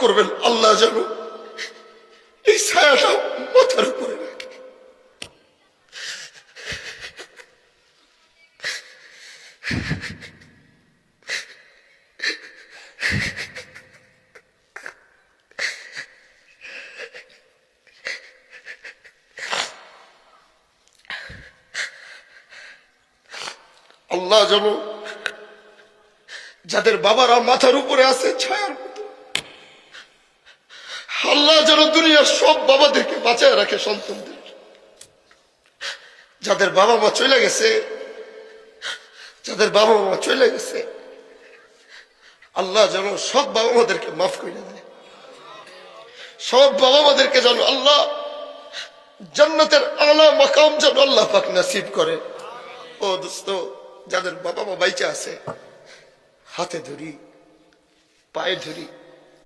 করবেন, আল্লাহ যেন এই ছায়াটা মাথার উপরে রাখে। আল্লাহ যেন যাদের বাবারা মাথার উপরে আছে ছায়ার মতো, আল্লাহ যেন দুনিয়ার সব বাবাদেরকে বাঁচায় রাখে সন্তানদের। যাদের বাবা মা চলে গেছে, যাদের বাবা মা চলে গেছে, আল্লাহ যেন সব বাবা মাদেরকে মাফ করে দেয়। সব বাবা মাদেরকে যেন আল্লাহ জান্নাতের আলা মাকাম যেন আল্লাহ পাক নসিব করে। ও দোস্ত, যাদের বাবা মা বাইচা আছে, হাতে ধরি, পায়ে ধরি,